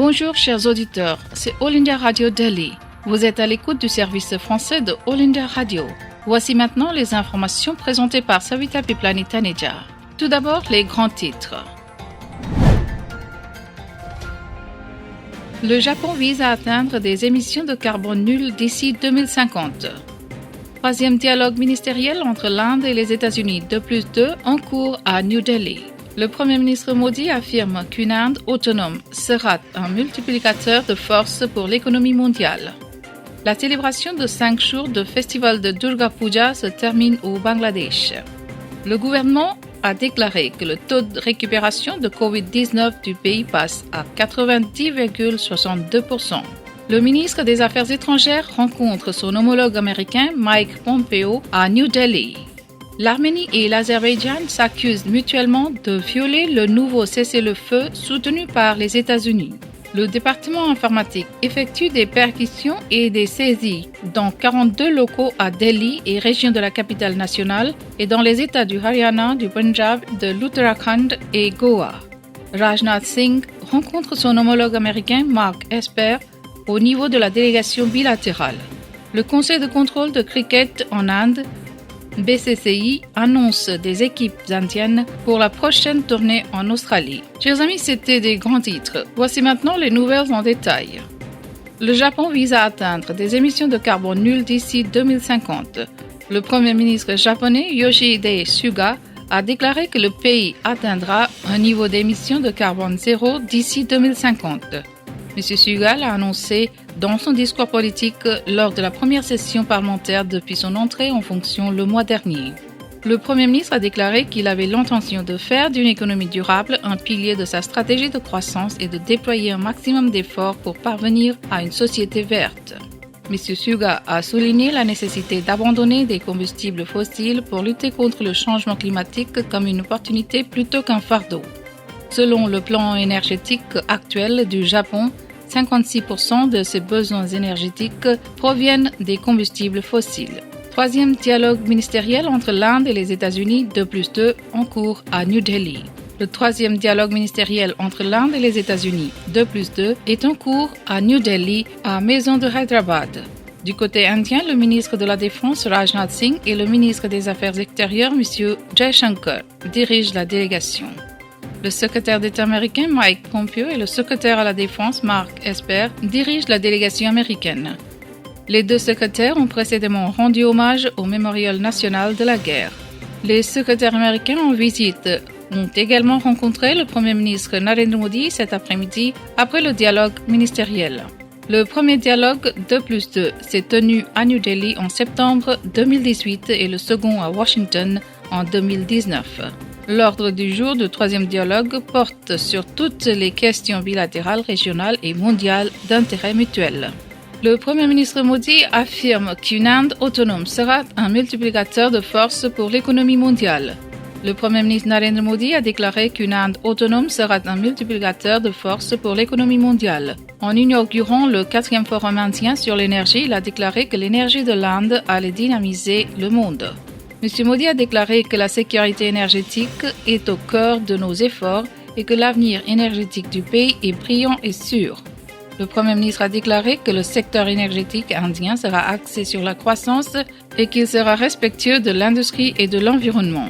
Bonjour chers auditeurs, c'est All India Radio Delhi. Vous êtes à l'écoute du service français de All India Radio. Voici maintenant les informations présentées par Savita Piplani Taneja. Tout d'abord, les grands titres. Le Japon vise à atteindre des émissions de carbone nulles d'ici 2050. Troisième dialogue ministériel entre l'Inde et les États-Unis 2+2 en cours à New Delhi. Le Premier ministre Modi affirme qu'une Inde autonome sera un multiplicateur de force pour l'économie mondiale. La célébration de 5 jours de festival de Durga Puja se termine au Bangladesh. Le gouvernement a déclaré que le taux de récupération de Covid-19 du pays passe à 90,62%. Le ministre des Affaires étrangères rencontre son homologue américain Mike Pompeo à New Delhi. L'Arménie et l'Azerbaïdjan s'accusent mutuellement de violer le nouveau cessez-le-feu soutenu par les États-Unis. Le département informatique effectue des perquisitions et des saisies dans 42 locaux à Delhi et régions de la capitale nationale et dans les États du Haryana, du Punjab, de l'Uttarakhand et Goa. Rajnath Singh rencontre son homologue américain Mark Esper au niveau de la délégation bilatérale. Le Conseil de contrôle de cricket en Inde BCCI annonce des équipes indiennes pour la prochaine tournée en Australie. Chers amis, c'était des grands titres. Voici maintenant les nouvelles en détail. Le Japon vise à atteindre des émissions de carbone nulles d'ici 2050. Le Premier ministre japonais Yoshihide Suga a déclaré que le pays atteindra un niveau d'émissions de carbone zéro d'ici 2050. M. Suga l'a annoncé dans son discours politique lors de la première session parlementaire depuis son entrée en fonction le mois dernier. Le Premier ministre a déclaré qu'il avait l'intention de faire d'une économie durable un pilier de sa stratégie de croissance et de déployer un maximum d'efforts pour parvenir à une société verte. M. Suga a souligné la nécessité d'abandonner des combustibles fossiles pour lutter contre le changement climatique comme une opportunité plutôt qu'un fardeau. Selon le plan énergétique actuel du Japon, 56% de ses besoins énergétiques proviennent des combustibles fossiles. Troisième dialogue ministériel entre l'Inde et les États-Unis 2+2 en cours à New Delhi. Le troisième dialogue ministériel entre l'Inde et les États-Unis 2+2 est en cours à New Delhi, à Maison de Hyderabad. Du côté indien, le ministre de la Défense Rajnath Singh et le ministre des Affaires extérieures M. Jaishankar dirigent la délégation. Le secrétaire d'État américain Mike Pompeo et le secrétaire à la Défense Mark Esper dirigent la délégation américaine. Les deux secrétaires ont précédemment rendu hommage au Mémorial national de la guerre. Les secrétaires américains en visite ont également rencontré le Premier ministre Narendra Modi cet après-midi après le dialogue ministériel. Le premier dialogue 2+2 s'est tenu à New Delhi en septembre 2018 et le second à Washington en 2019. L'ordre du jour du troisième dialogue porte sur toutes les questions bilatérales, régionales et mondiales d'intérêt mutuel. Le Premier ministre Modi affirme qu'une Inde autonome sera un multiplicateur de force pour l'économie mondiale. Le Premier ministre Narendra Modi a déclaré qu'une Inde autonome sera un multiplicateur de force pour l'économie mondiale. En inaugurant le 4e forum indien sur l'énergie, il a déclaré que l'énergie de l'Inde allait dynamiser le monde. M. Modi a déclaré que la sécurité énergétique est au cœur de nos efforts et que l'avenir énergétique du pays est brillant et sûr. Le Premier ministre a déclaré que le secteur énergétique indien sera axé sur la croissance et qu'il sera respectueux de l'industrie et de l'environnement.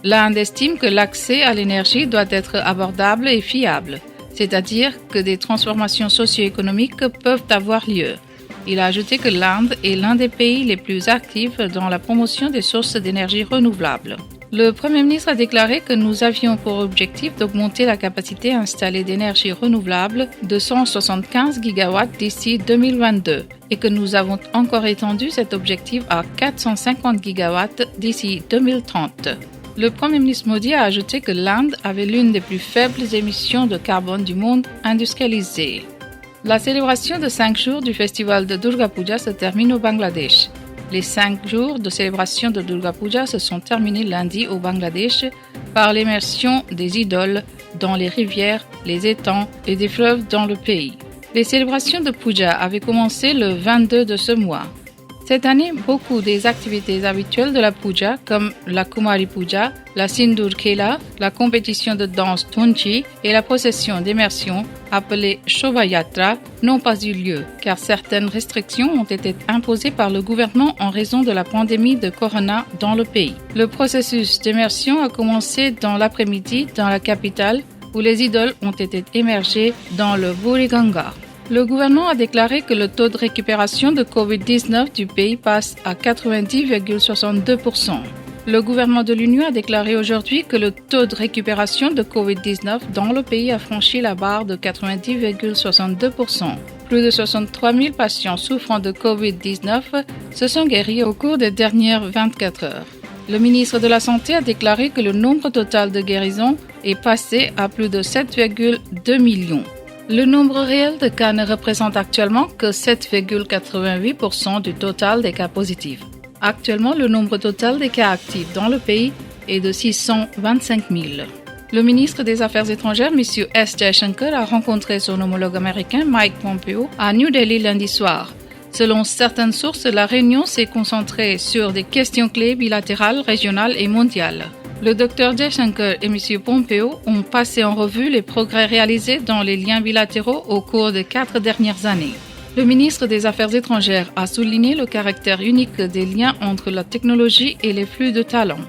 L'Inde estime que l'accès à l'énergie doit être abordable et fiable, c'est-à-dire que des transformations socio-économiques peuvent avoir lieu. Il a ajouté que l'Inde est l'un des pays les plus actifs dans la promotion des sources d'énergie renouvelables. Le Premier ministre a déclaré que nous avions pour objectif d'augmenter la capacité installée d'énergie renouvelable de 175 gigawatts d'ici 2022 et que nous avons encore étendu cet objectif à 450 gigawatts d'ici 2030. Le Premier ministre Modi a ajouté que l'Inde avait l'une des plus faibles émissions de carbone du monde industrialisé. La célébration de 5 jours du festival de Durga Puja se termine au Bangladesh. Les 5 jours de célébration de Durga Puja se sont terminés lundi au Bangladesh par l'immersion des idoles dans les rivières, les étangs et des fleuves dans le pays. Les célébrations de Puja avaient commencé le 22 de ce mois. Cette année, beaucoup des activités habituelles de la puja, comme la Kumari Puja, la Sindur Khela, la compétition de danse Tunchi et la procession d'immersion, appelée Shobha-yatra, n'ont pas eu lieu, car certaines restrictions ont été imposées par le gouvernement en raison de la pandémie de corona dans le pays. Le processus d'immersion a commencé dans l'après-midi dans la capitale, où les idoles ont été émergées dans le Buriganga. Le gouvernement a déclaré que le taux de récupération de COVID-19 du pays passe à 90,62%. Le gouvernement de l'Union a déclaré aujourd'hui que le taux de récupération de COVID-19 dans le pays a franchi la barre de 90,62%. Plus de 63 000 patients souffrant de COVID-19 se sont guéris au cours des dernières 24 heures. Le ministre de la Santé a déclaré que le nombre total de guérisons est passé à plus de 7,2 millions. Le nombre réel de cas ne représente actuellement que 7,88% du total des cas positifs. Actuellement, le nombre total des cas actifs dans le pays est de 625 000. Le ministre des Affaires étrangères, M. S. Jaishankar, a rencontré son homologue américain Mike Pompeo à New Delhi lundi soir. Selon certaines sources, la réunion s'est concentrée sur des questions clés bilatérales, régionales et mondiales. Le Dr Jaishankar et M. Pompeo ont passé en revue les progrès réalisés dans les liens bilatéraux au cours des 4 dernières années. Le ministre des Affaires étrangères a souligné le caractère unique des liens entre la technologie et les flux de talents.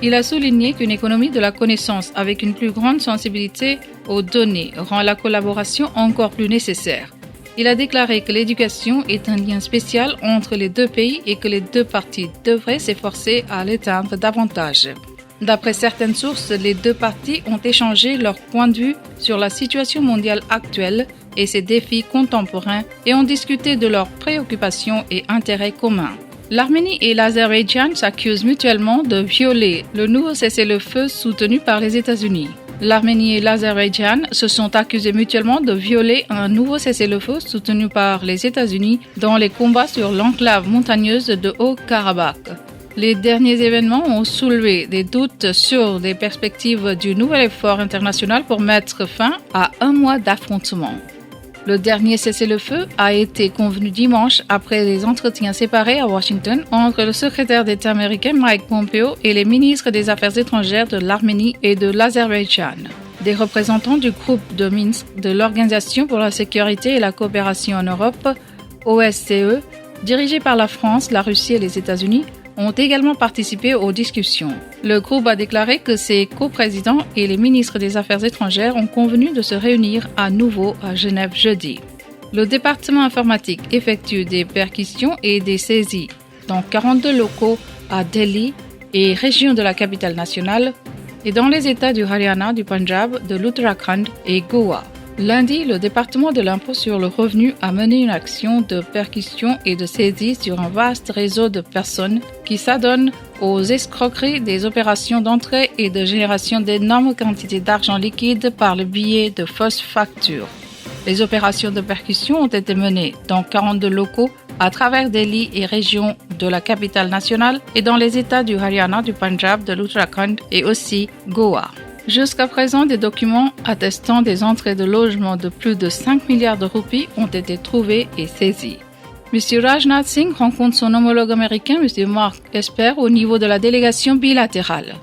Il a souligné qu'une économie de la connaissance avec une plus grande sensibilité aux données rend la collaboration encore plus nécessaire. Il a déclaré que l'éducation est un lien spécial entre les deux pays et que les deux parties devraient s'efforcer à l'éteindre davantage. D'après certaines sources, les deux parties ont échangé leurs points de vue sur la situation mondiale actuelle et ses défis contemporains et ont discuté de leurs préoccupations et intérêts communs. L'Arménie et l'Azerbaïdjan s'accusent mutuellement de violer le nouveau cessez-le-feu soutenu par les États-Unis. L'Arménie et l'Azerbaïdjan se sont accusés mutuellement de violer un nouveau cessez-le-feu soutenu par les États-Unis dans les combats sur l'enclave montagneuse de Haut-Karabakh. Les derniers événements ont soulevé des doutes sur les perspectives du nouvel effort international pour mettre fin à un mois d'affrontements. Le dernier cessez-le-feu a été convenu dimanche après des entretiens séparés à Washington entre le secrétaire d'État américain Mike Pompeo et les ministres des Affaires étrangères de l'Arménie et de l'Azerbaïdjan. Des représentants du groupe de Minsk de l'Organisation pour la sécurité et la coopération en Europe, OSCE, dirigé par la France, la Russie et les États-Unis, ont également participé aux discussions. Le groupe a déclaré que ses coprésidents et les ministres des Affaires étrangères ont convenu de se réunir à nouveau à Genève jeudi. Le département informatique effectue des perquisitions et des saisies dans 42 locaux à Delhi et régions de la capitale nationale et dans les États du Haryana, du Punjab, de l'Uttarakhand et Goa. Lundi, le département de l'impôt sur le revenu a mené une action de perquisition et de saisie sur un vaste réseau de personnes qui s'adonnent aux escroqueries des opérations d'entrée et de génération d'énormes quantités d'argent liquide par le biais de fausses factures. Les opérations de perquisition ont été menées dans 42 locaux à travers Delhi et régions de la capitale nationale et dans les États du Haryana, du Punjab, de l'Uttarakhand et aussi Goa. Jusqu'à présent, des documents attestant des entrées de logement de plus de 5 milliards de roupies ont été trouvés et saisis. M. Rajnath Singh rencontre son homologue américain, M. Mark Esper, au niveau de la délégation bilatérale.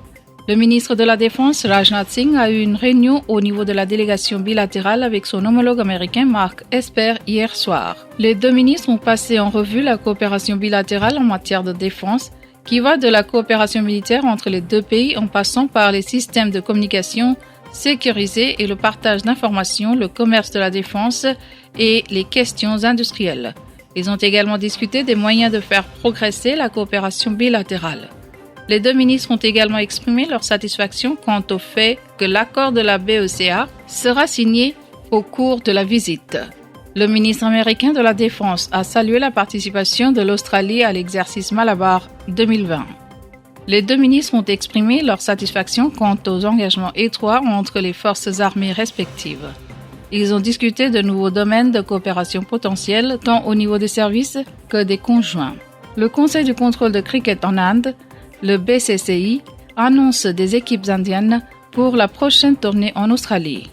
Le ministre de la Défense, Rajnath Singh, a eu une réunion au niveau de la délégation bilatérale avec son homologue américain, Mark Esper, hier soir. Les deux ministres ont passé en revue la coopération bilatérale en matière de défense, qui va de la coopération militaire entre les deux pays en passant par les systèmes de communication sécurisés et le partage d'informations, le commerce de la défense et les questions industrielles. Ils ont également discuté des moyens de faire progresser la coopération bilatérale. Les deux ministres ont également exprimé leur satisfaction quant au fait que l'accord de la BECA sera signé au cours de la visite. Le ministre américain de la Défense a salué la participation de l'Australie à l'exercice Malabar 2020. Les deux ministres ont exprimé leur satisfaction quant aux engagements étroits entre les forces armées respectives. Ils ont discuté de nouveaux domaines de coopération potentiels tant au niveau des services que des conjoints. Le Conseil du contrôle de cricket en Inde, le BCCI, annonce des équipes indiennes pour la prochaine tournée en Australie.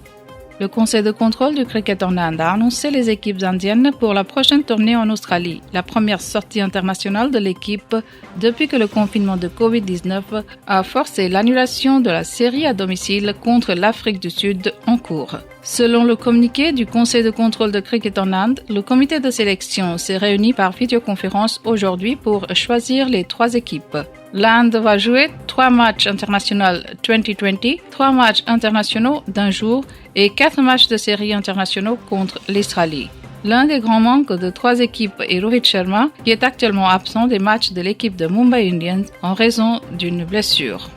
Le Conseil de contrôle du cricket en Inde a annoncé les équipes indiennes pour la prochaine tournée en Australie, la première sortie internationale de l'équipe depuis que le confinement de Covid-19 a forcé l'annulation de la série à domicile contre l'Afrique du Sud en cours. Selon le communiqué du Conseil de contrôle de cricket en Inde, le comité de sélection s'est réuni par vidéoconférence aujourd'hui pour choisir les 3 équipes. L'Inde va jouer 3 matchs internationaux 2020, 3 matchs internationaux d'un jour et 4 matchs de série internationaux contre l'Australie. L'un des grands manques de 3 équipes est Rohit Sharma, qui est actuellement absent des matchs de l'équipe de Mumbai Indians en raison d'une blessure.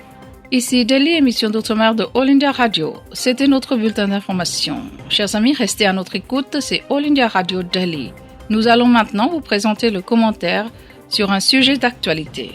Ici Delhi, émission d'outre-mer de All India Radio. C'était notre bulletin d'information. Chers amis, restez à notre écoute, c'est All India Radio Delhi. Nous allons maintenant vous présenter le commentaire sur un sujet d'actualité.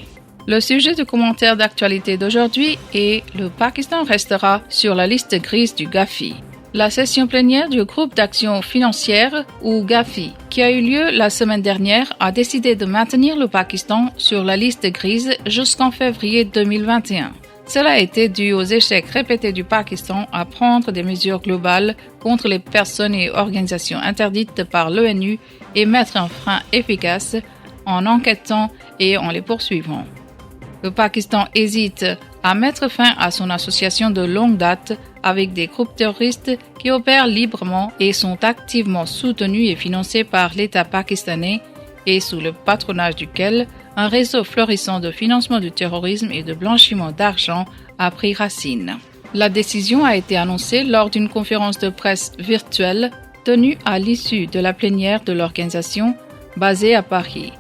Le sujet de commentaire d'actualité d'aujourd'hui est « Le Pakistan restera sur la liste grise du GAFI ». La session plénière du groupe d'action financière, ou GAFI, qui a eu lieu la semaine dernière, a décidé de maintenir le Pakistan sur la liste grise jusqu'en février 2021. Cela a été dû aux échecs répétés du Pakistan à prendre des mesures globales contre les personnes et organisations interdites par l'ONU et mettre un frein efficace en enquêtant et en les poursuivant. Le Pakistan hésite à mettre fin à son association de longue date avec des groupes terroristes qui opèrent librement et sont activement soutenus et financés par l'État pakistanais et sous le patronage duquel un réseau florissant de financement du terrorisme et de blanchiment d'argent a pris racine. La décision a été annoncée lors d'une conférence de presse virtuelle tenue à l'issue de la plénière de l'organisation basée à Paris.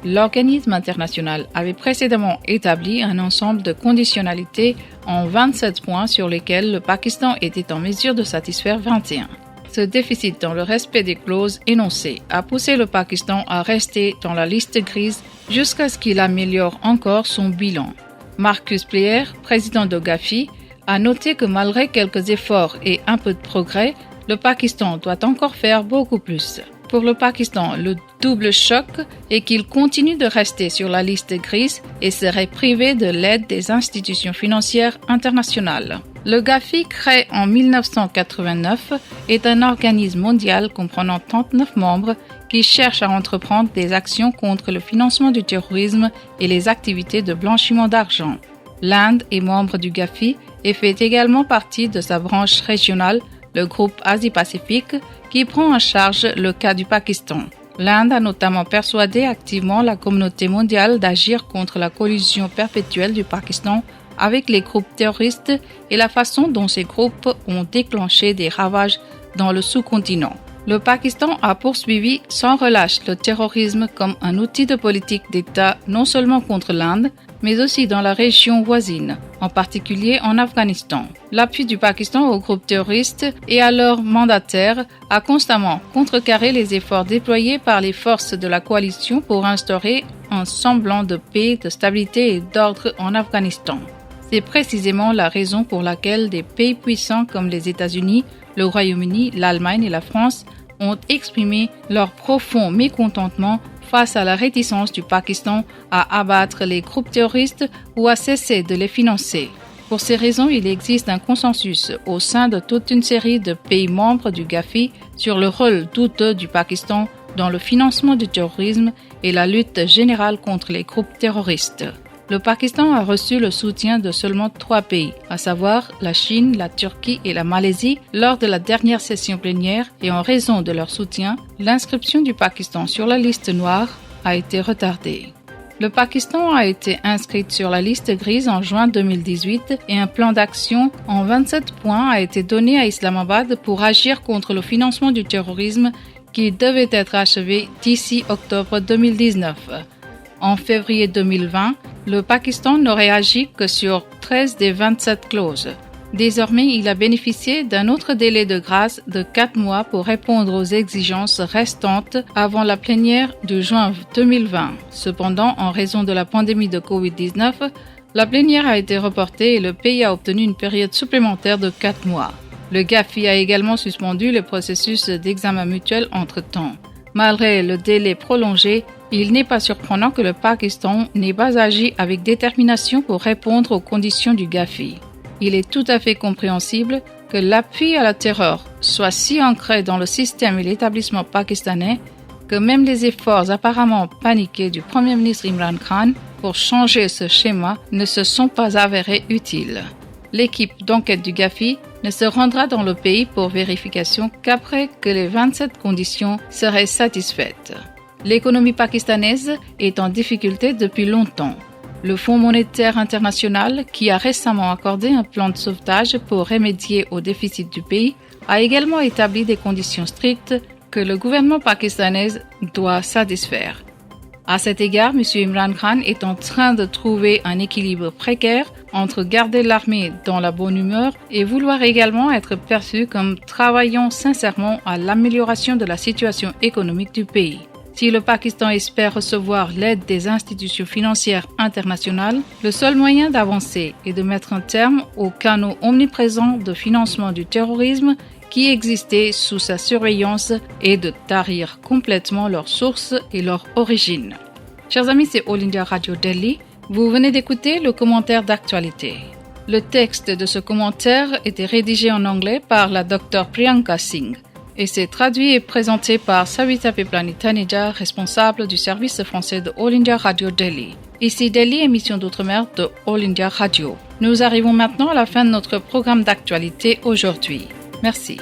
L'organisme international avait précédemment établi un ensemble de conditionnalités en 27 points sur lesquels le Pakistan était en mesure de satisfaire 21. Ce déficit dans le respect des clauses énoncées a poussé le Pakistan à rester dans la liste grise jusqu'à ce qu'il améliore encore son bilan. Marcus Pleyer, président de GAFI, a noté que malgré quelques efforts et un peu de progrès, le Pakistan doit encore faire beaucoup plus. Pour le Pakistan, le double choc est qu'il continue de rester sur la liste grise et serait privé de l'aide des institutions financières internationales. Le GAFI, créé en 1989, est un organisme mondial comprenant 39 membres qui cherche à entreprendre des actions contre le financement du terrorisme et les activités de blanchiment d'argent. L'Inde est membre du GAFI et fait également partie de sa branche régionale, le groupe Asie-Pacifique, qui prend en charge le cas du Pakistan. L'Inde a notamment persuadé activement la communauté mondiale d'agir contre la collusion perpétuelle du Pakistan avec les groupes terroristes et la façon dont ces groupes ont déclenché des ravages dans le sous-continent. Le Pakistan a poursuivi sans relâche le terrorisme comme un outil de politique d'État non seulement contre l'Inde, mais aussi dans la région voisine, en particulier en Afghanistan. L'appui du Pakistan aux groupes terroristes et à leurs mandataires a constamment contrecarré les efforts déployés par les forces de la coalition pour instaurer un semblant de paix, de stabilité et d'ordre en Afghanistan. C'est précisément la raison pour laquelle des pays puissants comme les États-Unis, le Royaume-Uni, l'Allemagne et la France ont exprimé leur profond mécontentement face à la réticence du Pakistan à abattre les groupes terroristes ou à cesser de les financer. Pour ces raisons, il existe un consensus au sein de toute une série de pays membres du GAFI sur le rôle douteux du Pakistan dans le financement du terrorisme et la lutte générale contre les groupes terroristes. Le Pakistan a reçu le soutien de seulement 3 pays, à savoir la Chine, la Turquie et la Malaisie, lors de la dernière session plénière et en raison de leur soutien, l'inscription du Pakistan sur la liste noire a été retardée. Le Pakistan a été inscrit sur la liste grise en juin 2018 et un plan d'action en 27 points a été donné à Islamabad pour agir contre le financement du terrorisme qui devait être achevé d'ici octobre 2019. En février 2020, le Pakistan n'aurait agi que sur 13 des 27 clauses. Désormais, il a bénéficié d'un autre délai de grâce de 4 mois pour répondre aux exigences restantes avant la plénière de juin 2020. Cependant, en raison de la pandémie de Covid-19, la plénière a été reportée et le pays a obtenu une période supplémentaire de 4 mois. Le GAFI a également suspendu le processus d'examen mutuel entre-temps. Malgré le délai prolongé, il n'est pas surprenant que le Pakistan n'ait pas agi avec détermination pour répondre aux conditions du GAFI. Il est tout à fait compréhensible que l'appui à la terreur soit si ancré dans le système et l'établissement pakistanais que même les efforts apparemment paniqués du Premier ministre Imran Khan pour changer ce schéma ne se sont pas avérés utiles. L'équipe d'enquête du GAFI ne se rendra dans le pays pour vérification qu'après que les 27 conditions seraient satisfaites. L'économie pakistanaise est en difficulté depuis longtemps. Le Fonds monétaire international, qui a récemment accordé un plan de sauvetage pour remédier au déficit du pays, a également établi des conditions strictes que le gouvernement pakistanais doit satisfaire. À cet égard, M. Imran Khan est en train de trouver un équilibre précaire entre garder l'armée dans la bonne humeur et vouloir également être perçu comme travaillant sincèrement à l'amélioration de la situation économique du pays. Si le Pakistan espère recevoir l'aide des institutions financières internationales, le seul moyen d'avancer est de mettre un terme aux canaux omniprésents de financement du terrorisme qui existaient sous sa surveillance et de tarir complètement leurs sources et leur origine. Chers amis, c'est All India Radio Delhi. Vous venez d'écouter le commentaire d'actualité. Le texte de ce commentaire était rédigé en anglais par la Dr Priyanka Singh et c'est traduit et présenté par Savita Piplani Taneja, responsable du service français de All India Radio Delhi. Ici Delhi, émission d'outre-mer de All India Radio. Nous arrivons maintenant à la fin de notre programme d'actualité aujourd'hui. Merci.